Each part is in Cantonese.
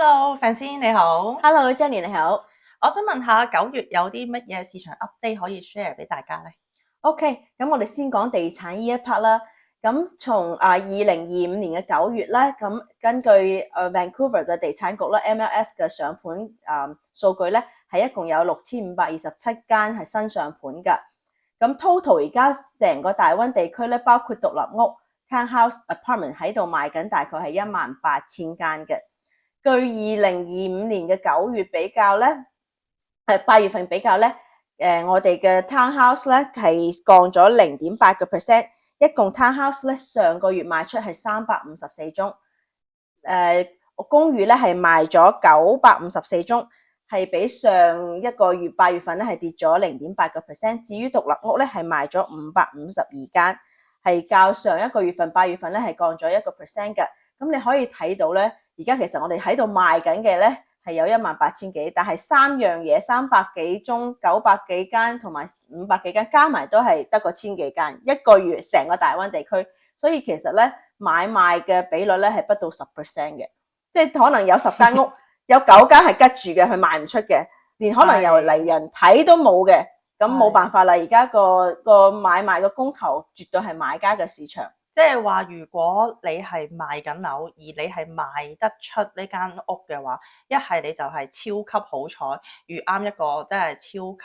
Hello，Francine 你好。Hello，Jenny 你好。我想問下9月有啲乜嘢市場 update 可以 share 俾大家咧？ OK，咁我哋先講地產呢一 part 啦。咁從2025年嘅9月咧，咁根據Vancouver 嘅地產局啦 MLS 嘅上盤數據咧，係一共有6527間係新上盤㗎。咁 total 而家成個大灣地區咧，包括獨立屋、townhouse、apartment 喺度賣緊，大概係18000間嘅。據2025年嘅9月比較咧，8月份比較咧，我哋嘅 townhouse 咧係降咗0.8%，一共 townhouse 咧上個月賣出係354宗，公寓咧係賣咗954宗，係比上一個月8月份咧係跌咗0.8%。至於獨立屋咧係賣咗552間，係較上一個月份8月份咧係降咗1%嘅。咁你可以睇到咧，而家其實我哋喺度賣緊嘅咧係有18000幾，但係3樣嘢300幾宗、900幾間同埋500幾間加埋都係得個1000幾間，一個月成個大灣地區，所以其實咧買賣嘅比率咧係不到10% 嘅，即係可能有10間屋有9間係吉住嘅，佢賣唔出嘅，連可能由嚟人睇都冇嘅，咁冇辦法啦。而家個買賣嘅供求絕對係買家嘅市場。即係話，如果你係賣緊樓，而你係賣得出呢間屋嘅話，一係你就係超級好彩，遇啱一個真係超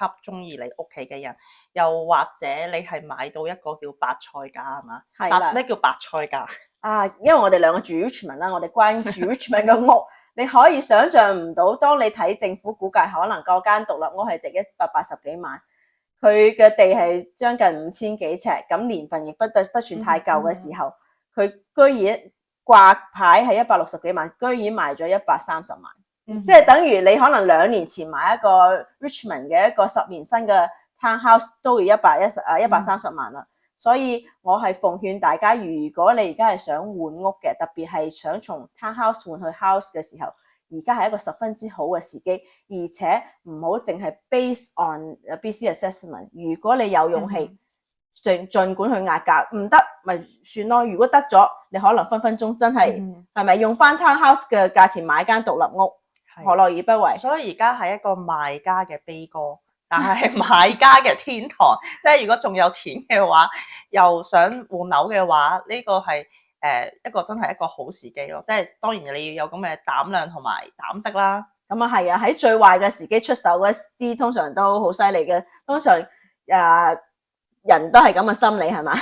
級中意你屋企嘅人，又或者你係買到一個叫白菜價係嘛？係啦。咩叫白菜價？因為我哋兩個住 Richmond 啦，我哋關住 Richmond 嘅屋，你可以想象唔到，當你睇政府估計可能嗰間獨立屋係值180幾萬。佢嘅地係將近5000幾尺，咁年份亦不算太舊嘅時候，佢居然掛牌係160幾萬，居然賣咗130萬，即係等於你可能2年前買一個 Richmond 嘅一個10年新嘅 townhouse 都要130萬啦。所以我係奉勸大家，如果你而家係想換屋嘅，特別係想從 townhouse 換去 house 嘅時候，而家係一個十分之好嘅時機，而且唔好淨係 based on BC assessment。如果你有勇氣，盡管去壓價，唔得咪算咯。如果得咗，你可能分分鐘真係係咪用翻 townhouse 嘅價錢買間獨立屋，何樂而不為？所以而家係一個賣家嘅悲歌，但係買家嘅天堂。即係如果仲有錢嘅話，又想換樓嘅話，呢個係一個真係一個好時機咯。即係當然你要有咁嘅膽量同埋膽識啦。咁啊係啊，喺最壞嘅時機出手嗰啲，通常都好犀利嘅。通常人都係咁嘅心理係嘛？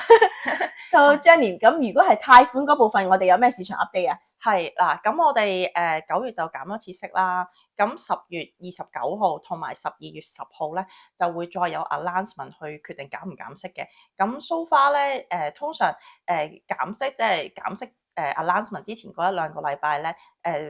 到 Jenny， 咁如果係貸款嗰部分，我哋有咩市場 update 啊？係嗱，咁我哋9月就減咗次息啦。咁10月29號同埋12月10號咧，就會再有 announcement 去決定減唔減息嘅。咁 so far 咧，通常減息即係減息announcement 之前嗰1-2個禮拜咧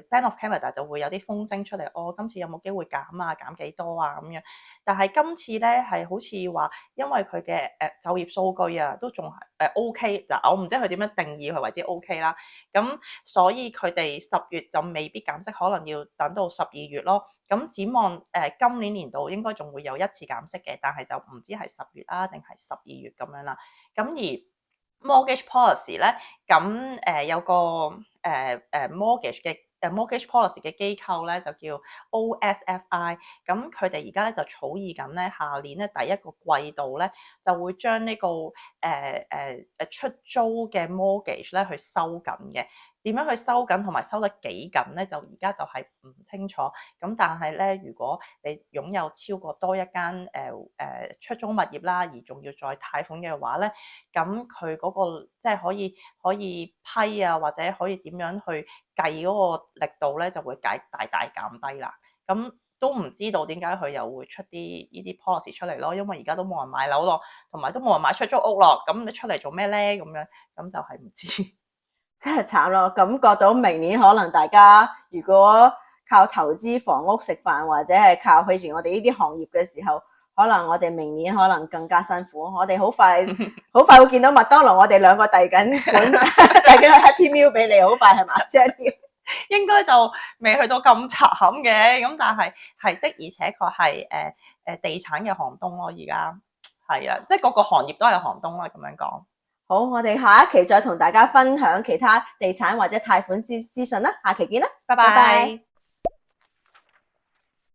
，Bank of Canada 就會有啲風聲出嚟，今次有冇機會減啊？減幾多啊？咁樣。但係今次咧係好似話，因為佢嘅就業數據啊，都仲係OK。嗱，我唔知佢點樣定義佢為之 OK 啦。咁所以佢哋10月就未必減息，可能要等到12月咯。咁展望今年年度應該仲會有1次減息嘅，但係就唔知係10月啊定係12月咁樣啦。咁而mortgage policy 咧，咁有個mortgage 嘅mortgage policy 嘅機構咧就叫 OSFI，咁佢哋而家咧就草擬緊咧下年咧第一個季度咧就會將呢個出租嘅 mortgage 咧去收緊嘅。點樣去收緊同埋收得幾緊咧？就而家就係唔清楚。咁但係咧，如果你擁有超過多一間出租物業啦，而仲要再貸款嘅話咧，咁佢嗰個即係可以批啊，或者可以點樣去計嗰個力度咧，就會大大減低啦。咁都唔知道點解佢又會出啲呢啲 policy 出嚟咯，因為而家都冇人買樓咯，同埋都冇人買出租屋咯。咁你出嚟做咩咧？咁樣咁就係唔知。真係慘咯，感覺到明年可能大家如果靠投資房屋食飯，或者係靠好似我哋呢啲行業嘅時候，可能我哋明年可能更加辛苦。我哋好快會見到麥當勞，我哋兩個遞緊款，遞緊個 Happy Meal 俾你，好快係嘛 Jenny？ 應該就未去到咁慘嘅，咁但係的而且確係地產嘅寒冬咯。而家係啊，即係各個行業都係寒冬啦，咁樣講。好，我哋下一期再同大家分享其他地產或者貸款資訊啦，下期見啦，拜拜。